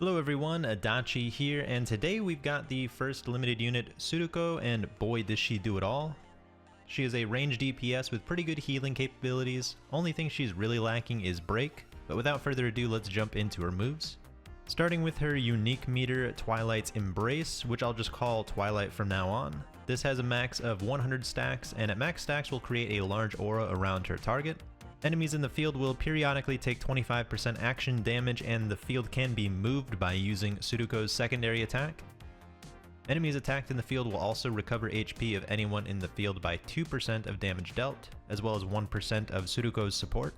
Hello everyone, Adachi here, and today we've got the first limited unit, Tsuruko, and boy does she do it all. She is a ranged DPS with pretty good healing capabilities. Only thing she's really lacking is break, but without further ado let's jump into her moves. Starting with her unique meter, Twilight's Embrace, which I'll just call Twilight from now on. This has a max of 100 stacks, and at max stacks will create a large aura around her target. Enemies in the field will periodically take 25% action damage, and the field can be moved by using Tsuruko's secondary attack. Enemies attacked in the field will also recover HP of anyone in the field by 2% of damage dealt, as well as 1% of Tsuruko's support.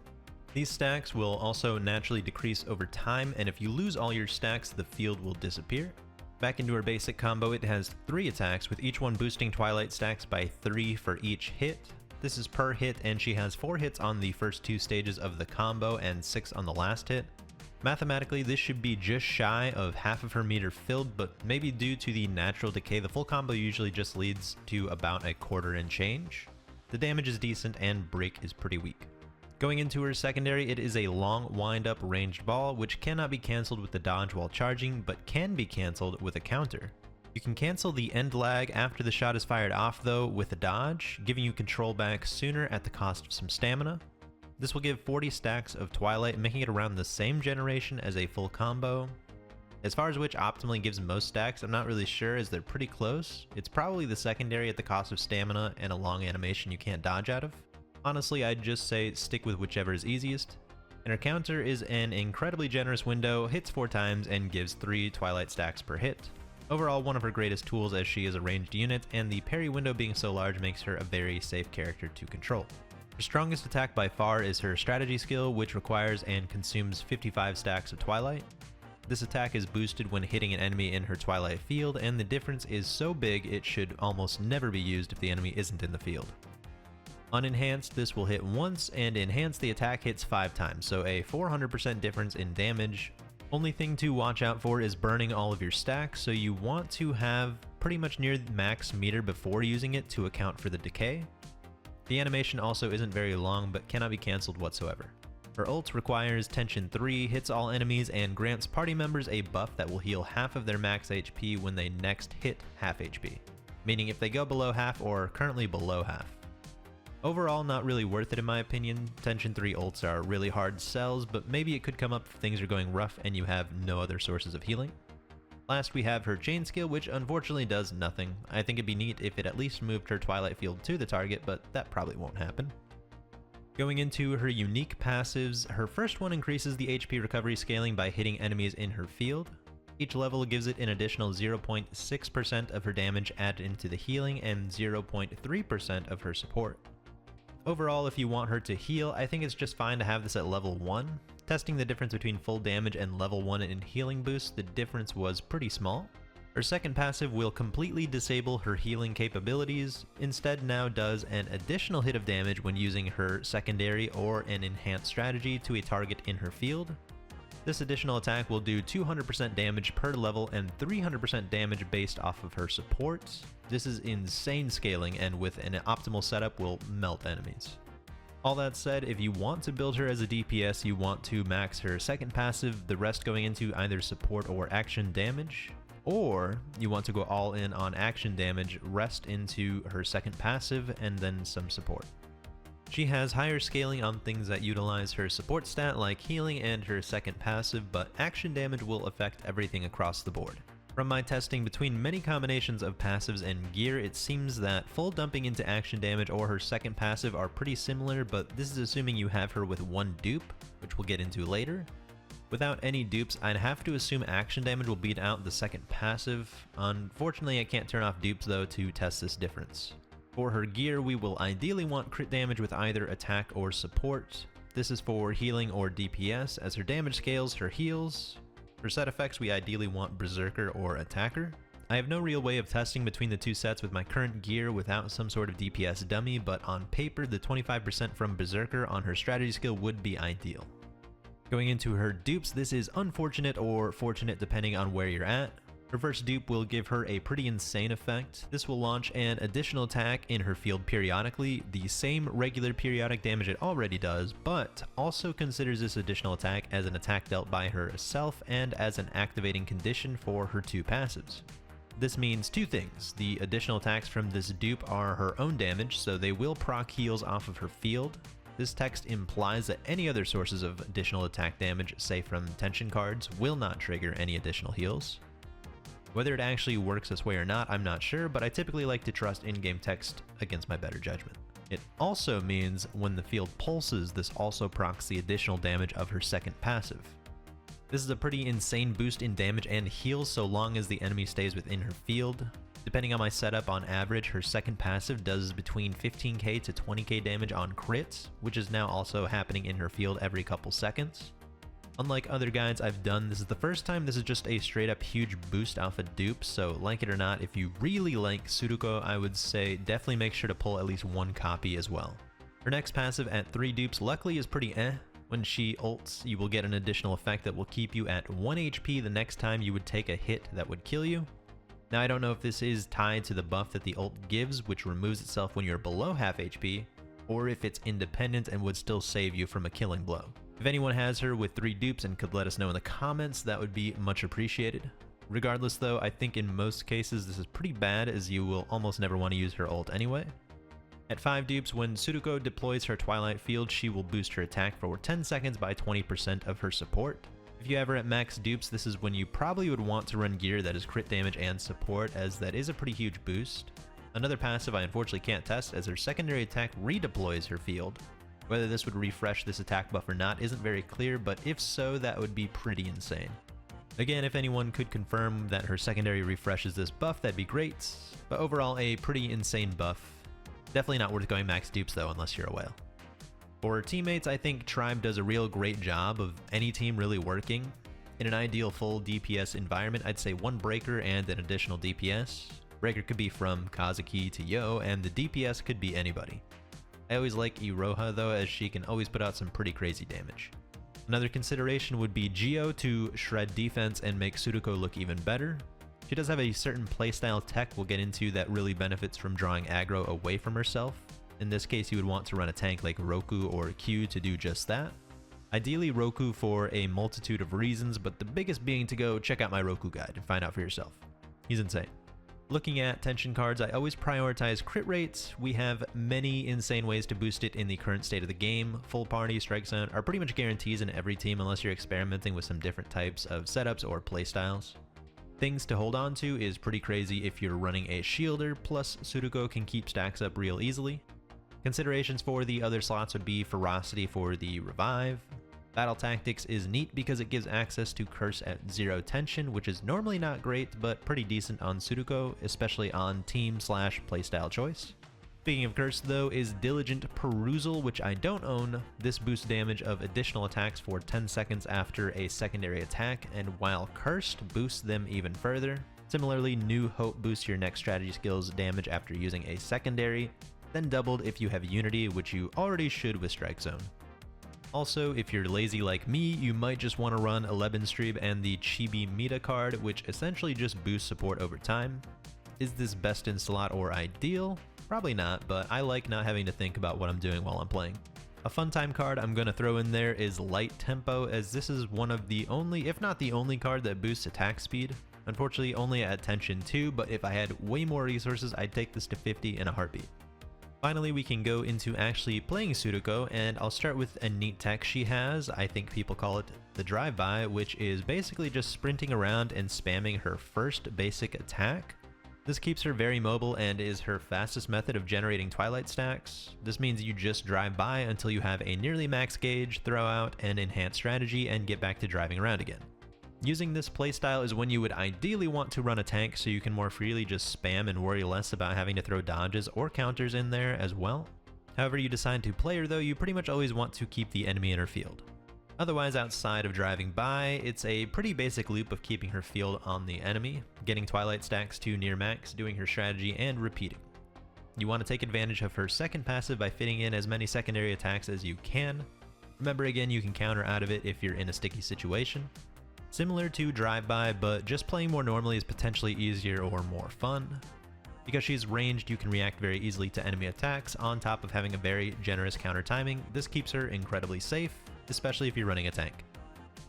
These stacks will also naturally decrease over time, and if you lose all your stacks, the field will disappear. Back into her basic combo, it has 3 attacks, with each one boosting Twilight stacks by 3 for each hit. This is per hit, and she has 4 hits on the first 2 stages of the combo and 6 on the last hit. Mathematically, this should be just shy of half of her meter filled, but maybe due to the natural decay, the full combo usually just leads to about a quarter and change. The damage is decent and break is pretty weak. Going into her secondary, it is a long wind-up ranged ball, which cannot be cancelled with the dodge while charging, but can be cancelled with a counter. You can cancel the end lag after the shot is fired off though with a dodge, giving you control back sooner at the cost of some stamina. This will give 40 stacks of Twilight, making it around the same generation as a full combo. As far as which optimally gives most stacks, I'm not really sure as they're pretty close. It's probably the secondary at the cost of stamina and a long animation you can't dodge out of. Honestly, I'd just say stick with whichever is easiest. And her counter is an incredibly generous window, hits 4 times and gives 3 Twilight stacks per hit. Overall, one of her greatest tools as she is a ranged unit, and the parry window being so large makes her a very safe character to control. Her strongest attack by far is her strategy skill, which requires and consumes 55 stacks of Twilight. This attack is boosted when hitting an enemy in her Twilight field, and the difference is so big it should almost never be used if the enemy isn't in the field. Unenhanced, this will hit once, and enhanced, the attack hits 5 times, so a 400% difference in damage. Only thing to watch out for is burning all of your stacks, so you want to have pretty much near max meter before using it to account for the decay. The animation also isn't very long but cannot be cancelled whatsoever. Her ult requires Tension 3, hits all enemies, and grants party members a buff that will heal half of their max HP when they next hit half HP, meaning if they go below half or currently below half. Overall, not really worth it in my opinion. Tension 3 ults are really hard sells, but maybe it could come up if things are going rough and you have no other sources of healing. Last we have her chain skill, which unfortunately does nothing. I think it'd be neat if it at least moved her Twilight field to the target, but that probably won't happen. Going into her unique passives, her first one increases the HP recovery scaling by hitting enemies in her field. Each level gives it an additional 0.6% of her damage added into the healing and 0.3% of her support. Overall, if you want her to heal, I think it's just fine to have this at level 1. Testing the difference between full damage and level 1 in healing boost, the difference was pretty small. Her second passive will completely disable her healing capabilities, instead now does an additional hit of damage when using her secondary or an enhanced strategy to a target in her field. This additional attack will do 200% damage per level and 300% damage based off of her supports. This is insane scaling, and with an optimal setup will melt enemies. All that said, if you want to build her as a DPS, you want to max her second passive, the rest going into either support or action damage. Or you want to go all in on action damage, rest into her second passive, and then some support. She has higher scaling on things that utilize her support stat like healing and her second passive, but action damage will affect everything across the board. From my testing between many combinations of passives and gear, it seems that full dumping into action damage or her second passive are pretty similar, but this is assuming you have her with one dupe, which we'll get into later. Without any dupes, I'd have to assume action damage will beat out the second passive. Unfortunately, I can't turn off dupes though to test this difference. For her gear, we will ideally want crit damage with either attack or support. This is for healing or DPS, as her damage scales her heals. For set effects, we ideally want Berserker or Attacker. I have no real way of testing between the two sets with my current gear without some sort of DPS dummy, but on paper, the 25% from Berserker on her strategy skill would be ideal. Going into her dupes, this is unfortunate or fortunate depending on where you're at. Her first dupe will give her a pretty insane effect. This will launch an additional attack in her field periodically, the same regular periodic damage it already does, but also considers this additional attack as an attack dealt by herself and as an activating condition for her 2 passives. This means 2 things. The additional attacks from this dupe are her own damage, so they will proc heals off of her field. This text implies that any other sources of additional attack damage, say from tension cards, will not trigger any additional heals. Whether it actually works this way or not, I'm not sure, but I typically like to trust in-game text against my better judgment. It also means when the field pulses, this also procs the additional damage of her second passive. This is a pretty insane boost in damage and heals so long as the enemy stays within her field. Depending on my setup, on average, her second passive does between 15k to 20k damage on crits, which is now also happening in her field every couple seconds. Unlike other guides I've done, this is the first time this is just a straight up huge boost off a dupe, so like it or not, if you really like Tsuruko, I would say definitely make sure to pull at least 1 copy as well. Her next passive at 3 dupes luckily is pretty eh. When she ults, you will get an additional effect that will keep you at 1 HP the next time you would take a hit that would kill you. Now I don't know if this is tied to the buff that the ult gives, which removes itself when you're below half HP, or if it's independent and would still save you from a killing blow. If anyone has her with 3 dupes and could let us know in the comments, that would be much appreciated. Regardless though, I think in most cases this is pretty bad, as you will almost never want to use her ult anyway. At 5 dupes, when Tsuruko deploys her Twilight Field, she will boost her attack for 10 seconds by 20% of her support. If you have her at max dupes, this is when you probably would want to run gear that is crit damage and support, as that is a pretty huge boost. Another passive I unfortunately can't test, as her secondary attack redeploys her field. Whether this would refresh this attack buff or not isn't very clear, but if so, that would be pretty insane. Again, if anyone could confirm that her secondary refreshes this buff, that'd be great, but overall a pretty insane buff. Definitely not worth going max dupes though, unless you're a whale. For teammates, I think Tribe does a real great job of any team really working. In an ideal full DPS environment, I'd say 1 breaker and an additional DPS. Breaker could be from Kazuki to Yo, and the DPS could be anybody. I always like Iroha though, as she can always put out some pretty crazy damage. Another consideration would be Geo to shred defense and make Tsuruko look even better. She does have a certain playstyle tech we'll get into that really benefits from drawing aggro away from herself. In this case, you would want to run a tank like Roku or Q to do just that. Ideally Roku for a multitude of reasons, but the biggest being to go check out my Roku guide and find out for yourself. He's insane. Looking at tension cards, I always prioritize crit rates. We have many insane ways to boost it in the current state of the game. Full party, strike zone are pretty much guarantees in every team unless you're experimenting with some different types of setups or playstyles. Things to hold on to is pretty crazy if you're running a shielder, plus Tsuruko can keep stacks up real easily. Considerations for the other slots would be ferocity for the revive. Battle Tactics is neat because it gives access to Curse at 0 tension, which is normally not great, but pretty decent on Tsuruko, especially on team/playstyle choice. Speaking of Curse though, is Diligent Perusal, which I don't own. This boosts damage of additional attacks for 10 seconds after a secondary attack, and while Cursed, boosts them even further. Similarly, New Hope boosts your next strategy skill's damage after using a secondary, then doubled if you have Unity, which you already should with Strike Zone. Also, if you're lazy like me, you might just want to run Lebenstrib and the Chibi Meta card, which essentially just boosts support over time. Is this best in slot or ideal? Probably not, but I like not having to think about what I'm doing while I'm playing. A fun time card I'm going to throw in there is Light Tempo, as this is one of the only, if not the only card that boosts attack speed. Unfortunately only at tension 2, but if I had way more resources, I'd take this to 50 in a heartbeat. Finally, we can go into actually playing Tsuruko, and I'll start with a neat tech she has. I think people call it the drive-by, which is basically just sprinting around and spamming her first basic attack. This keeps her very mobile and is her fastest method of generating Twilight stacks. This means you just drive by until you have a nearly max gauge, throw out an enhanced strategy, and get back to driving around again. Using this playstyle is when you would ideally want to run a tank, so you can more freely just spam and worry less about having to throw dodges or counters in there as well. However you decide to play her though, you pretty much always want to keep the enemy in her field. Otherwise, outside of driving by, it's a pretty basic loop of keeping her field on the enemy, getting Twilight stacks to near max, doing her strategy, and repeating. You want to take advantage of her second passive by fitting in as many secondary attacks as you can. Remember again, you can counter out of it if you're in a sticky situation. Similar to Drive-By, but just playing more normally is potentially easier or more fun. Because she's ranged, you can react very easily to enemy attacks, on top of having a very generous counter timing. This keeps her incredibly safe, especially if you're running a tank.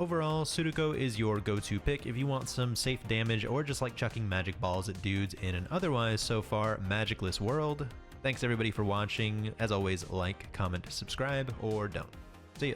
Overall, Tsuruko is your go-to pick if you want some safe damage or just like chucking magic balls at dudes in an otherwise so far magicless world. Thanks everybody for watching. As always, like, comment, subscribe, or don't. See ya.